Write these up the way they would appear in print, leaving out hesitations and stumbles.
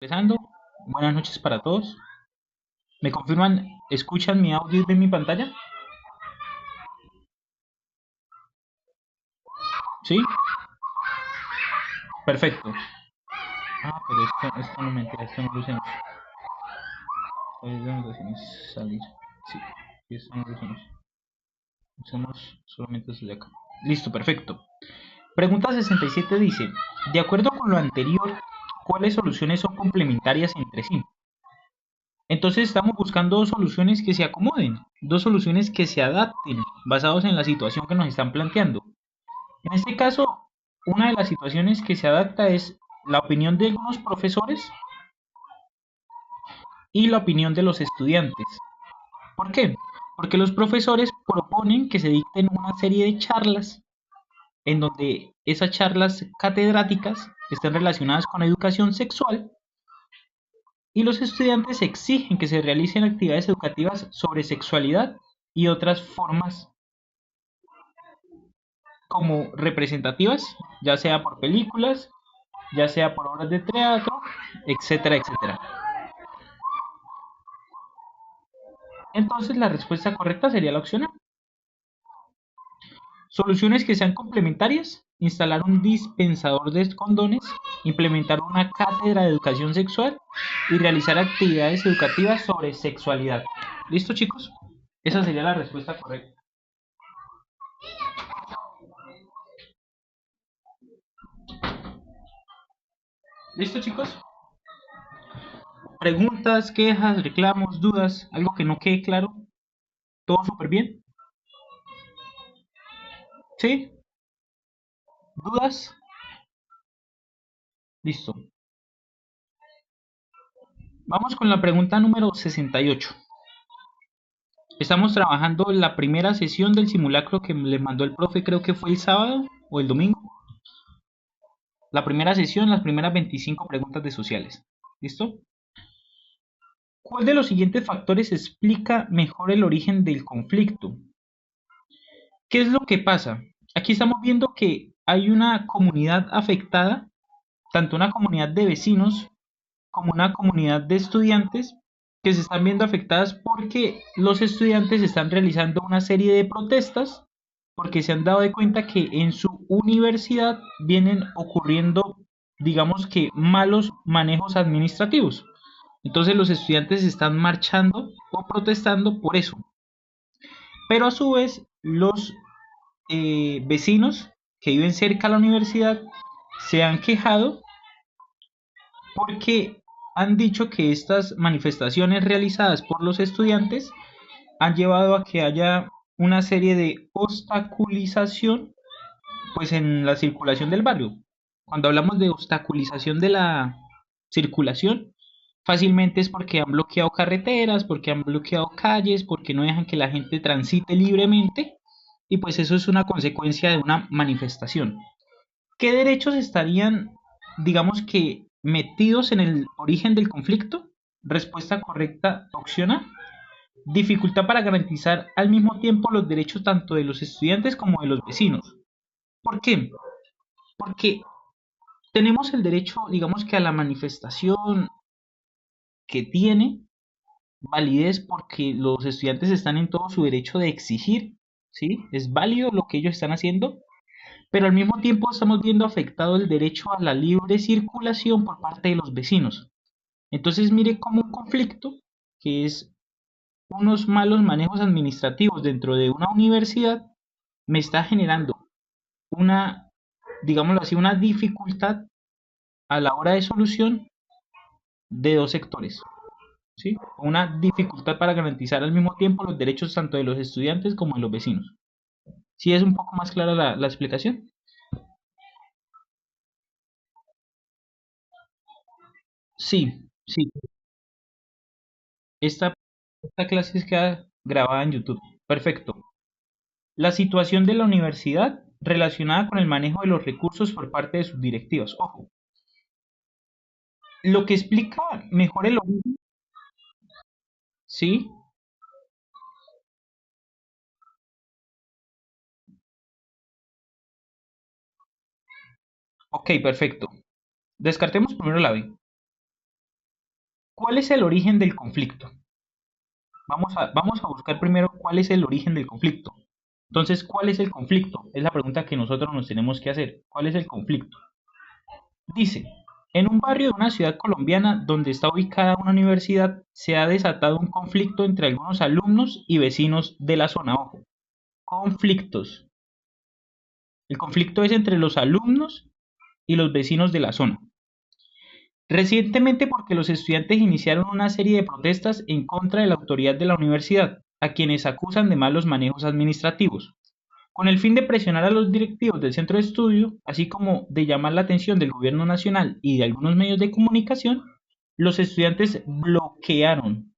Empezando, buenas noches para todos. ¿Me confirman, escuchan mi audio y ven mi pantalla? ¿Sí? Perfecto. Ah, pero esto no me entera, esto no lo usemos. Salir. Sí, esto no lo usemos. Usamos solamente desde acá. Listo, perfecto. Pregunta 67 dice, de acuerdo con lo anterior, ¿cuáles soluciones son complementarias entre sí? Entonces estamos buscando dos soluciones que se acomoden, dos soluciones que se adapten, basados en la situación que nos están planteando. En este caso, una de las situaciones que se adapta es la opinión de algunos profesores y la opinión de los estudiantes. ¿Por qué? Porque los profesores proponen que se dicten una serie de charlas en donde esas charlas catedráticas estén relacionadas con educación sexual y los estudiantes exigen que se realicen actividades educativas sobre sexualidad y otras formas como representativas, ya sea por películas, ya sea por obras de teatro, etcétera, etcétera. Entonces la respuesta correcta sería la opción A. Soluciones que sean complementarias, instalar un dispensador de condones, implementar una cátedra de educación sexual y realizar actividades educativas sobre sexualidad. ¿Listo, chicos? Esa sería la respuesta correcta. ¿Listo, chicos? Preguntas, quejas, reclamos, dudas, algo que no quede claro. ¿Todo súper bien? ¿Sí? ¿Dudas? Listo. Vamos con la pregunta número 68. Estamos trabajando la primera sesión del simulacro que le mandó el profe, creo que fue el sábado o el domingo. La primera sesión, las primeras 25 preguntas de sociales. ¿Listo? ¿Cuál de los siguientes factores explica mejor el origen del conflicto? ¿Qué es lo que pasa? Aquí estamos viendo que hay una comunidad afectada, tanto una comunidad de vecinos como una comunidad de estudiantes que se están viendo afectadas porque los estudiantes están realizando una serie de protestas porque se han dado de cuenta que en su universidad vienen ocurriendo, digamos que, malos manejos administrativos. Entonces los estudiantes están marchando o protestando por eso. Pero a su vez los vecinos que viven cerca a la universidad se han quejado porque han dicho que estas manifestaciones realizadas por los estudiantes han llevado a que haya una serie de obstaculización pues en la circulación del barrio. Cuando hablamos de obstaculización de la circulación, fácilmente es porque han bloqueado carreteras, porque han bloqueado calles, porque no dejan que la gente transite libremente y pues eso es una consecuencia de una manifestación. ¿Qué derechos estarían, digamos que, metidos en el origen del conflicto? Respuesta correcta, opción A. Dificultad para garantizar al mismo tiempo los derechos tanto de los estudiantes como de los vecinos. ¿Por qué? Porque tenemos el derecho, digamos que a la manifestación que tiene validez porque los estudiantes están en todo su derecho de exigir, ¿sí? Es válido lo que ellos están haciendo, pero al mismo tiempo estamos viendo afectado el derecho a la libre circulación por parte de los vecinos. Entonces mire cómo un conflicto, que es unos malos manejos administrativos dentro de una universidad, me está generando una, digámoslo así, una dificultad a la hora de solución de dos sectores, ¿sí? Una dificultad para garantizar al mismo tiempo los derechos tanto de los estudiantes como de los vecinos. ¿Sí es un poco más clara la explicación? Sí, sí. Esta, esta clase queda grabada en YouTube. Perfecto. La situación de la universidad relacionada con el manejo de los recursos por parte de sus directivos. Ojo, lo que explica mejor el origen, ¿sí? Ok, perfecto. Descartemos primero la B. ¿Cuál es el origen del conflicto? Vamos a buscar primero cuál es el origen del conflicto. Entonces, ¿cuál es el conflicto? Es la pregunta que nosotros nos tenemos que hacer. ¿Cuál es el conflicto? Dice, en un barrio de una ciudad colombiana donde está ubicada una universidad, se ha desatado un conflicto entre algunos alumnos y vecinos de la zona. Ojo, conflictos. El conflicto es entre los alumnos y los vecinos de la zona. Recientemente porque los estudiantes iniciaron una serie de protestas en contra de la autoridad de la universidad, a quienes acusan de malos manejos administrativos, con el fin de presionar a los directivos del centro de estudio, así como de llamar la atención del gobierno nacional y de algunos medios de comunicación, los estudiantes bloquearon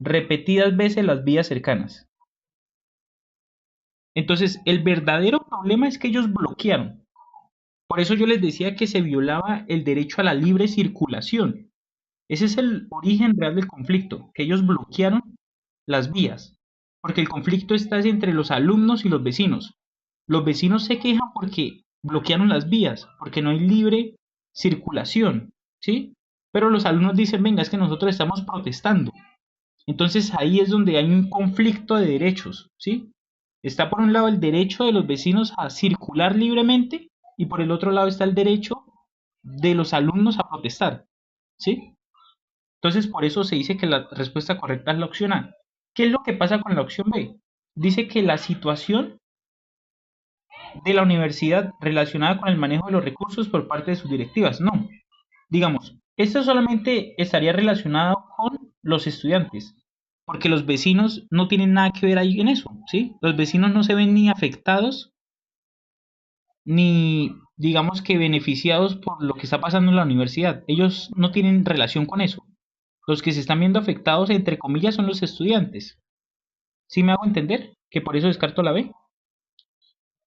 repetidas veces las vías cercanas. Entonces, el verdadero problema es que ellos bloquearon. Por eso yo les decía que se violaba el derecho a la libre circulación. Ese es el origen real del conflicto, que ellos bloquearon las vías, porque el conflicto está entre los alumnos y los vecinos. Los vecinos se quejan porque bloquearon las vías, porque no hay libre circulación, ¿sí? Pero los alumnos dicen, venga, es que nosotros estamos protestando. Entonces ahí es donde hay un conflicto de derechos, ¿sí? Está por un lado el derecho de los vecinos a circular libremente y por el otro lado está el derecho de los alumnos a protestar, ¿sí? Entonces, por eso se dice que la respuesta correcta es la opción A. ¿Qué es lo que pasa con la opción B? Dice que la situación de la universidad relacionada con el manejo de los recursos por parte de sus directivas. No. Digamos, esto solamente estaría relacionado con los estudiantes, porque los vecinos no tienen nada que ver ahí en eso, ¿sí? Los vecinos no se ven ni afectados ni digamos que beneficiados por lo que está pasando en la universidad. Ellos no tienen relación con eso. Los que se están viendo afectados, entre comillas, son los estudiantes. ¿Sí me hago entender? Que por eso descarto la B.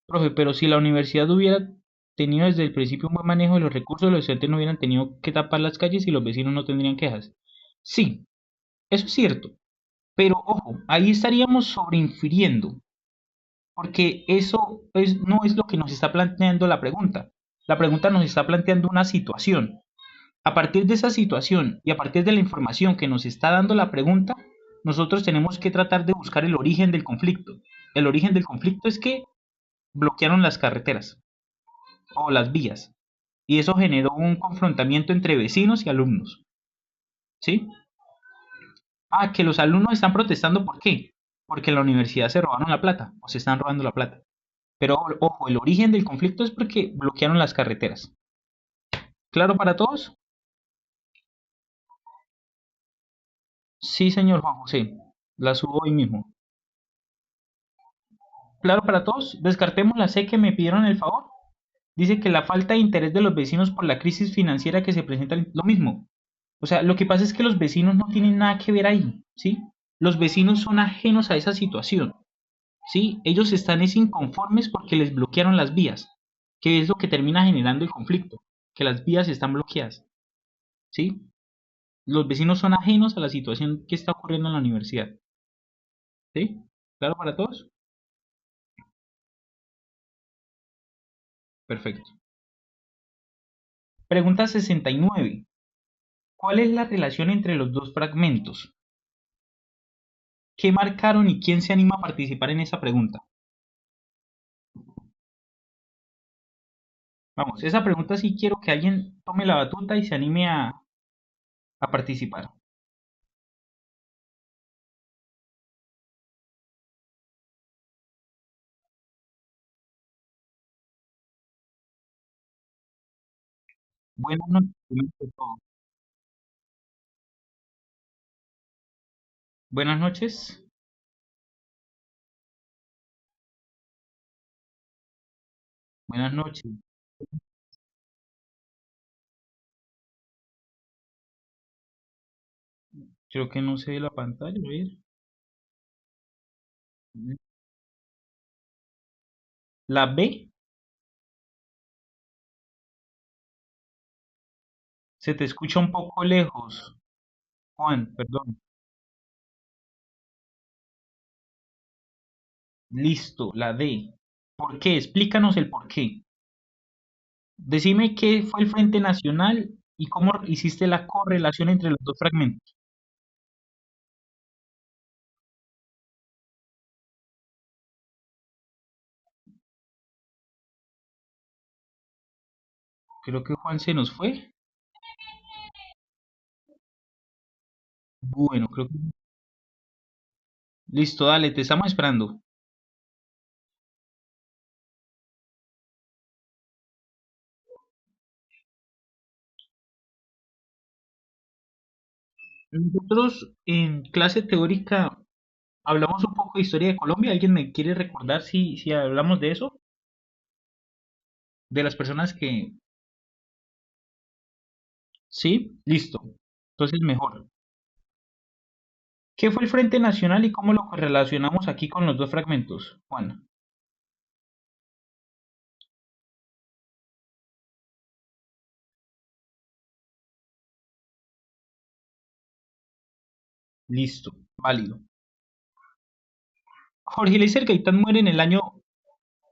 Profe, pero si la universidad hubiera tenido desde el principio un buen manejo de los recursos, los estudiantes no hubieran tenido que tapar las calles y los vecinos no tendrían quejas. Sí, eso es cierto. Pero ojo, ahí estaríamos sobreinfiriendo, porque no es lo que nos está planteando la pregunta. La pregunta nos está planteando una situación. A partir de esa situación y a partir de la información que nos está dando la pregunta, nosotros tenemos que tratar de buscar el origen del conflicto. El origen del conflicto es que bloquearon las carreteras o las vías y eso generó un confrontamiento entre vecinos y alumnos. ¿Sí? Ah, que los alumnos están protestando, ¿por qué? Porque en la universidad se robaron la plata o se están robando la plata. Pero ojo, el origen del conflicto es porque bloquearon las carreteras. ¿Claro para todos? Sí, señor Juan José. La subo hoy mismo. Claro para todos. Descartemos la C que me pidieron el favor. Dice que la falta de interés de los vecinos por la crisis financiera que se presenta, lo mismo. O sea, lo que pasa es que los vecinos no tienen nada que ver ahí, ¿sí? Los vecinos son ajenos a esa situación, ¿sí? Ellos están inconformes porque les bloquearon las vías, que es lo que termina generando el conflicto, que las vías están bloqueadas, ¿sí? Los vecinos son ajenos a la situación que está ocurriendo en la universidad, ¿sí? ¿Claro para todos? Perfecto. Pregunta 69. ¿Cuál es la relación entre los dos fragmentos? ¿Qué marcaron y quién se anima a participar en esa pregunta? Vamos, esa pregunta sí quiero que alguien tome la batuta y se anime a participar. Buenas noches. Primero que todo. Buenas noches. Buenas noches. Creo que no se ve la pantalla. A ver. La B se te escucha un poco lejos. Juan, perdón. Listo, la D. ¿Por qué? Explícanos el por qué. Decime qué fue el Frente Nacional y cómo hiciste la correlación entre los dos fragmentos. Creo que Juan se nos fue. Bueno, creo que... Listo, dale, te estamos esperando. Nosotros en clase teórica hablamos un poco de historia de Colombia. ¿Alguien me quiere recordar si hablamos de eso? De las personas que... Sí, listo. Entonces mejor. ¿Qué fue el Frente Nacional y cómo lo relacionamos aquí con los dos fragmentos? Juan, listo, válido. Jorge Eliezer Gaitán muere en el año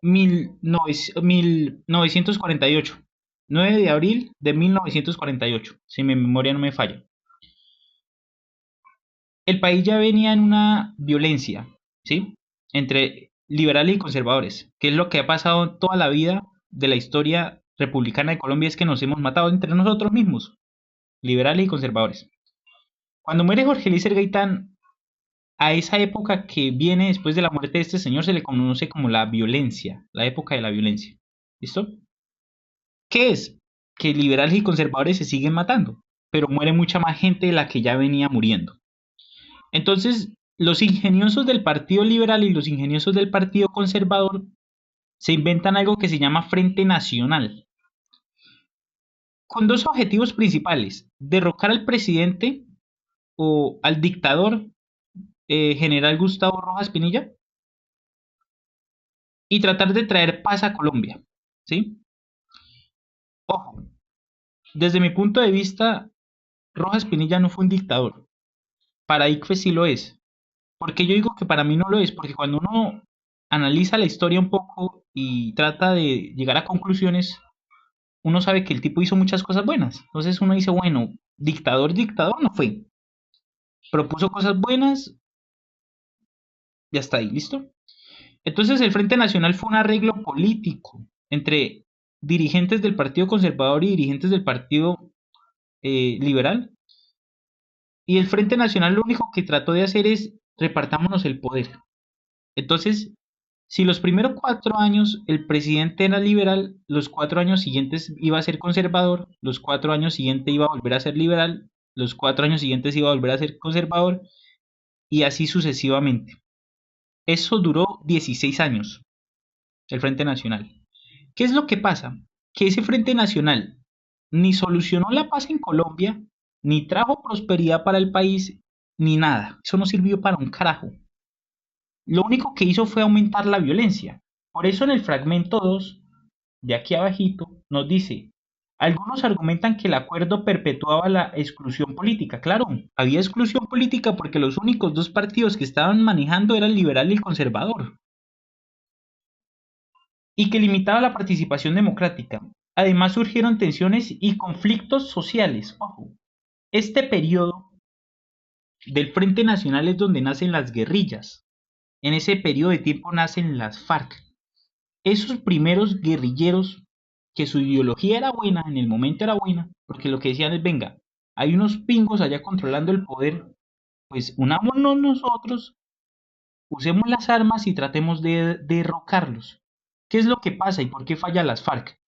1948. 9 de abril de 1948, si mi memoria no me falla. El país ya venía en una violencia, ¿sí? Entre liberales y conservadores, que es lo que ha pasado toda la vida de la historia republicana de Colombia, es que nos hemos matado entre nosotros mismos, liberales y conservadores. Cuando muere Jorge Eliezer Gaitán, a esa época que viene después de la muerte de este señor se le conoce como la violencia, la época de la violencia. ¿Listo? ¿Qué es? Que liberales y conservadores se siguen matando, pero muere mucha más gente de la que ya venía muriendo. Entonces, los ingeniosos del Partido Liberal y los ingeniosos del Partido Conservador se inventan algo que se llama Frente Nacional, con dos objetivos principales: derrocar al presidente o al dictador general Gustavo Rojas Pinilla y tratar de traer paz a Colombia. ¿Sí? Ojo, desde mi punto de vista, Rojas Pinilla no fue un dictador. Para ICFES sí lo es. Porque yo digo que para mí no lo es, porque cuando uno analiza la historia un poco y trata de llegar a conclusiones, uno sabe que el tipo hizo muchas cosas buenas. Entonces uno dice, bueno, dictador, dictador no fue. Propuso cosas buenas y hasta ahí, ¿listo? Entonces el Frente Nacional fue un arreglo político entre dirigentes del Partido Conservador y dirigentes del Partido Liberal. Y el Frente Nacional lo único que trató de hacer es repartámonos el poder. Entonces, si los primeros 4 años el presidente era liberal, los 4 años siguientes iba a ser conservador, los 4 años siguientes iba a volver a ser liberal, los 4 años siguientes iba a volver a ser conservador y así sucesivamente. Eso duró 16 años, el Frente Nacional. ¿Qué es lo que pasa? Que ese Frente Nacional ni solucionó la paz en Colombia, ni trajo prosperidad para el país, ni nada. Eso no sirvió para un carajo. Lo único que hizo fue aumentar la violencia. Por eso en el fragmento 2, de aquí abajito, nos dice, algunos argumentan que el acuerdo perpetuaba la exclusión política. Claro, había exclusión política porque los únicos dos partidos que estaban manejando eran el liberal y el conservador, y que limitaba la participación democrática. Además surgieron tensiones y conflictos sociales. Ojo, este periodo del Frente Nacional es donde nacen las guerrillas. En ese periodo de tiempo nacen las FARC. Esos primeros guerrilleros, que su ideología era buena, en el momento era buena, porque lo que decían es, venga, hay unos pingos allá controlando el poder, pues unámonos nosotros, usemos las armas y tratemos de derrocarlos. ¿Qué es lo que pasa y por qué falla las FARC?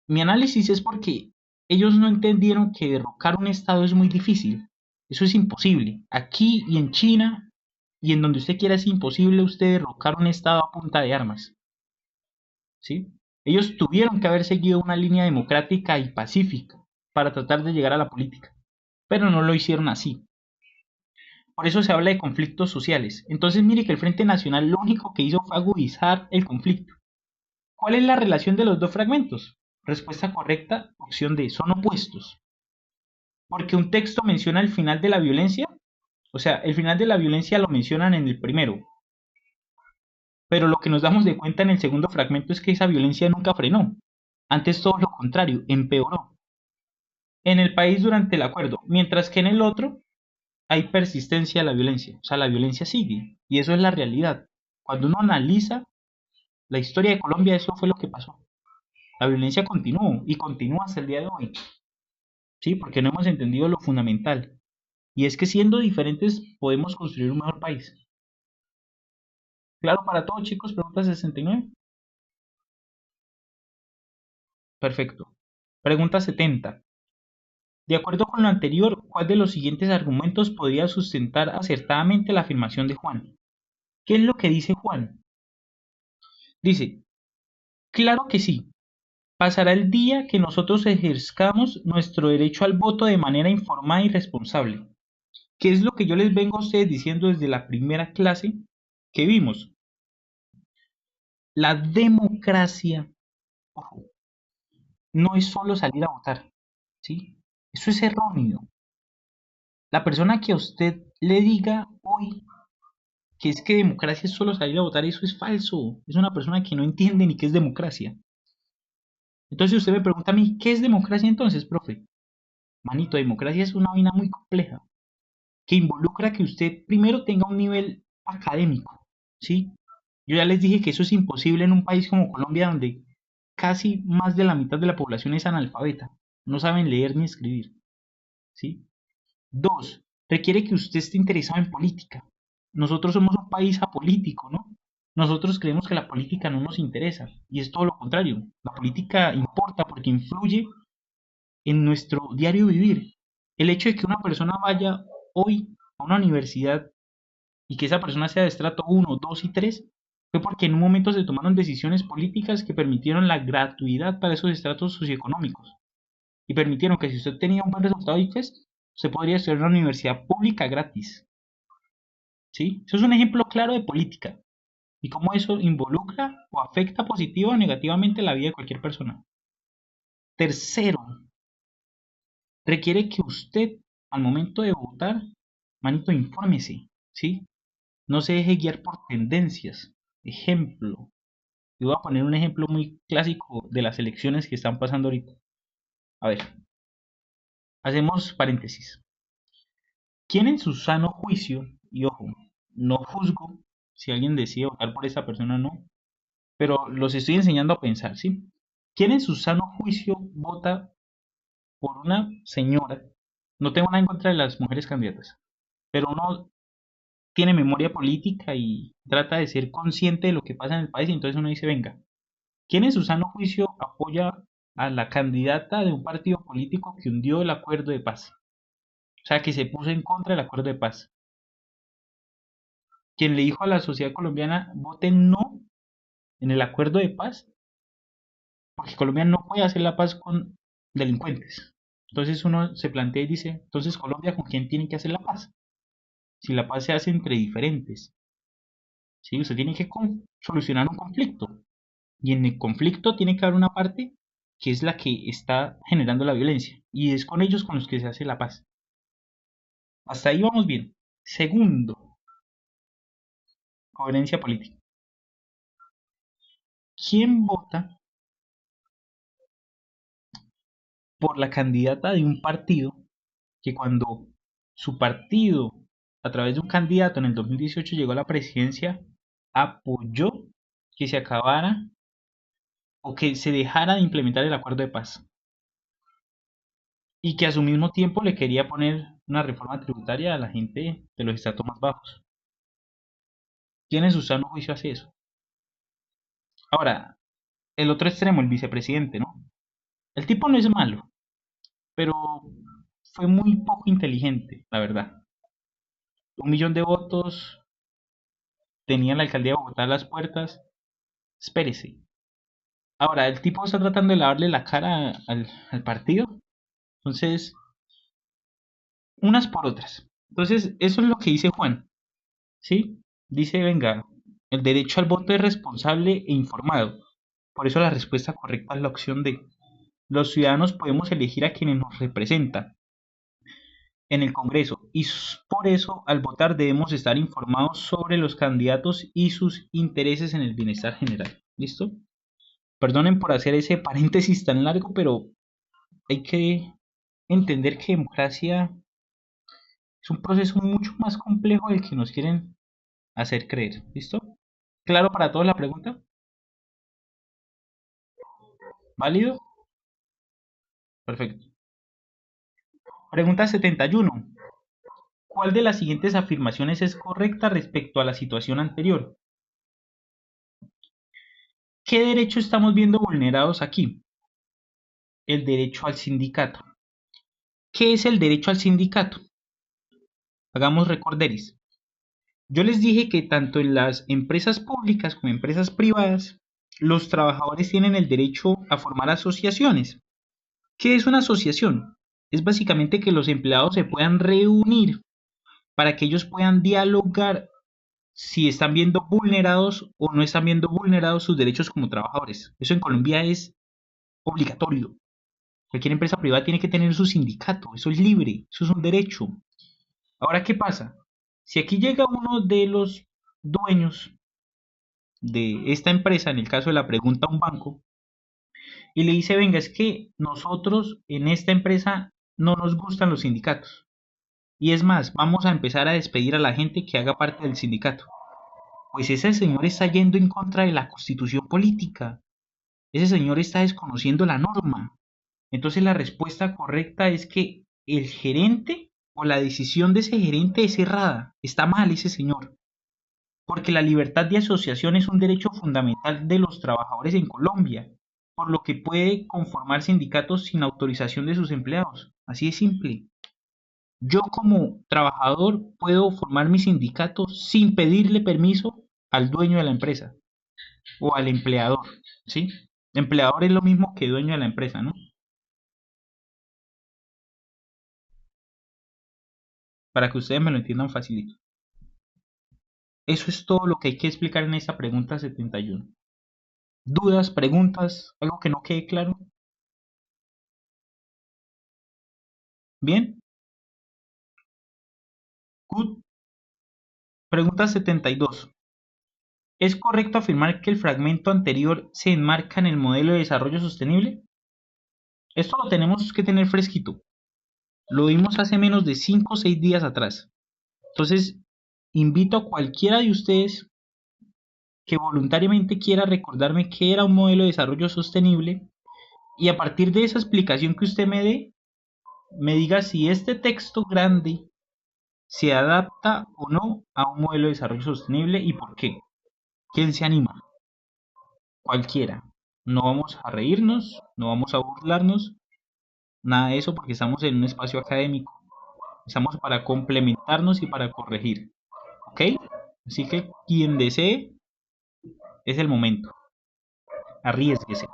Mi análisis es porque ellos no entendieron que derrocar un estado es muy difícil. Eso es imposible. Aquí y en China y en donde usted quiera es imposible usted derrocar un estado a punta de armas. ¿Sí? Ellos tuvieron que haber seguido una línea democrática y pacífica para tratar de llegar a la política, pero no lo hicieron así. Por eso se habla de conflictos sociales. Entonces mire que el Frente Nacional lo único que hizo fue agudizar el conflicto. ¿Cuál es la relación de los dos fragmentos? Respuesta correcta, opción D, son opuestos. Porque un texto menciona el final de la violencia, o sea, el final de la violencia lo mencionan en el primero, pero lo que nos damos de cuenta en el segundo fragmento es que esa violencia nunca frenó. Antes todo lo contrario, empeoró en el país durante el acuerdo, mientras que en el otro hay persistencia de la violencia, o sea, la violencia sigue, y eso es la realidad. Cuando uno analiza la historia de Colombia, eso fue lo que pasó. La violencia continuó y continúa hasta el día de hoy, ¿sí? Porque no hemos entendido lo fundamental. Y es que siendo diferentes podemos construir un mejor país. Claro para todos, chicos, pregunta 69. Perfecto. Pregunta 70. De acuerdo con lo anterior, ¿cuál de los siguientes argumentos podría sustentar acertadamente la afirmación de Juan? ¿Qué es lo que dice Juan? Dice, claro que sí, pasará el día que nosotros ejerzcamos nuestro derecho al voto de manera informada y responsable. ¿Qué es lo que yo les vengo a ustedes diciendo desde la primera clase que vimos? La democracia, ojo, no es solo salir a votar, ¿sí? Eso es erróneo. La persona que a usted le diga hoy que es que democracia es solo salir a votar, eso es falso. Es una persona que no entiende ni qué es democracia. Entonces usted me pregunta a mí, ¿qué es democracia entonces, profe? Manito, democracia es una vaina muy compleja, que involucra que usted primero tenga un nivel académico, ¿sí? Yo ya les dije que eso es imposible en un país como Colombia, donde casi más de la mitad de la población es analfabeta, no saben leer ni escribir, ¿sí? Dos, requiere que usted esté interesado en política. Nosotros somos un país apolítico, ¿no? Nosotros creemos que la política no nos interesa, y es todo lo contrario. La política importa porque influye en nuestro diario vivir. El hecho de que una persona vaya hoy a una universidad y que esa persona sea de estrato uno, 2 y 3 fue porque en un momento se tomaron decisiones políticas que permitieron la gratuidad para esos estratos socioeconómicos y permitieron que si usted tenía un buen resultado de ICFES, usted podría estudiar en una universidad pública gratis. ¿Sí? Eso es un ejemplo claro de política y cómo eso involucra o afecta positiva o negativamente la vida de cualquier persona. Tercero, requiere que usted al momento de votar, manito, infórmese, ¿sí? No se deje guiar por tendencias. Ejemplo, y voy a poner un ejemplo muy clásico de las elecciones que están pasando ahorita. A ver, hacemos paréntesis. ¿Quién en su sano juicio, y ojo, no juzgo si alguien decide votar por esa persona o no, pero los estoy enseñando a pensar, ¿sí? ¿Quién en su sano juicio vota por una señora? No tengo nada en contra de las mujeres candidatas, pero uno tiene memoria política y trata de ser consciente de lo que pasa en el país y entonces uno dice, venga, ¿quién en su sano juicio apoya a la candidata de un partido político que hundió el acuerdo de paz? O sea, que se puso en contra del acuerdo de paz. Quien le dijo a la sociedad colombiana, voten no en el acuerdo de paz, porque Colombia no puede hacer la paz con delincuentes. Entonces uno se plantea y dice, entonces Colombia, ¿con quién tiene que hacer la paz? Si la paz se hace entre diferentes, ¿sí? Usted tiene que solucionar un conflicto. Y en el conflicto tiene que haber una parte que es la que está generando la violencia. Y es con ellos con los que se hace la paz. Hasta ahí vamos bien. Segundo, coherencia política. ¿Quién vota por la candidata de un partido que cuando su partido, a través de un candidato en el 2018 llegó a la presidencia, apoyó que se acabara o que se dejara de implementar el acuerdo de paz? Y que a su mismo tiempo le quería poner una reforma tributaria a la gente de los estratos más bajos. ¿Quién en su sano juicio hace eso? Ahora, el otro extremo, el vicepresidente, ¿no? El tipo no es malo, pero fue muy poco inteligente, la verdad. 1 millón de votos, tenía la alcaldía de Bogotá a las puertas. Espérese. Ahora, el tipo está tratando de lavarle la cara al partido. Entonces, unas por otras. Entonces, eso es lo que dice Juan. ¿Sí? Dice, venga, el derecho al voto es responsable e informado. Por eso la respuesta correcta es la opción D. Los ciudadanos podemos elegir a quienes nos representan en el Congreso y por eso al votar debemos estar informados sobre los candidatos y sus intereses en el bienestar general. ¿Listo? Perdonen por hacer ese paréntesis tan largo, pero hay que entender que democracia es un proceso mucho más complejo del que nos quieren hacer creer. ¿Listo? ¿Claro para todos la pregunta? ¿Válido? Perfecto. Pregunta 71. ¿Cuál de las siguientes afirmaciones es correcta respecto a la situación anterior? ¿Qué derecho estamos viendo vulnerados aquí? El derecho al sindicato. ¿Qué es el derecho al sindicato? Hagamos recorderis. Yo les dije que tanto en las empresas públicas como en empresas privadas, los trabajadores tienen el derecho a formar asociaciones. ¿Qué es una asociación? Es básicamente que los empleados se puedan reunir para que ellos puedan dialogar si están viendo vulnerados o no están viendo vulnerados sus derechos como trabajadores. Eso en Colombia es obligatorio. Cualquier empresa privada tiene que tener su sindicato. Eso es libre, eso es un derecho. Ahora, ¿qué pasa? Si aquí llega uno de los dueños de esta empresa, en el caso de la pregunta a un banco, y le dice, venga, es que nosotros en esta empresa no nos gustan los sindicatos. Y es más, vamos a empezar a despedir a la gente que haga parte del sindicato. Pues ese señor está yendo en contra de la constitución política. Ese señor está desconociendo la norma. Entonces la respuesta correcta es que el gerente o la decisión de ese gerente es errada. Está mal ese señor. Porque la libertad de asociación es un derecho fundamental de los trabajadores en Colombia, por lo que puede conformar sindicatos sin autorización de sus empleados. Así de simple. Yo como trabajador puedo formar mi sindicato sin pedirle permiso al dueño de la empresa o al empleador, ¿sí? Empleador es lo mismo que dueño de la empresa, ¿no? Para que ustedes me lo entiendan facilito. Eso es todo lo que hay que explicar en esta pregunta 71. ¿Dudas, preguntas, algo que no quede claro? ¿Bien? Good. Pregunta 72. ¿Es correcto afirmar que el fragmento anterior se enmarca en el modelo de desarrollo sostenible? Esto lo tenemos que tener fresquito. Lo vimos hace menos de 5 o 6 días atrás. Entonces, invito a cualquiera de ustedes que voluntariamente quiera recordarme qué era un modelo de desarrollo sostenible y a partir de esa explicación que usted me dé, me diga si este texto grande se adapta o no a un modelo de desarrollo sostenible y por qué. ¿Quién se anima? Cualquiera. No vamos a reírnos, no vamos a burlarnos, nada de eso porque estamos en un espacio académico. Estamos para complementarnos y para corregir. ¿Ok? Así que quien desee es el momento. Arriesguese.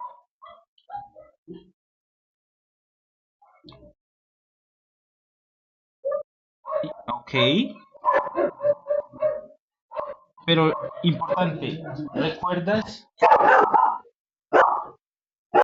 Ok. Pero importante, ¿recuerdas?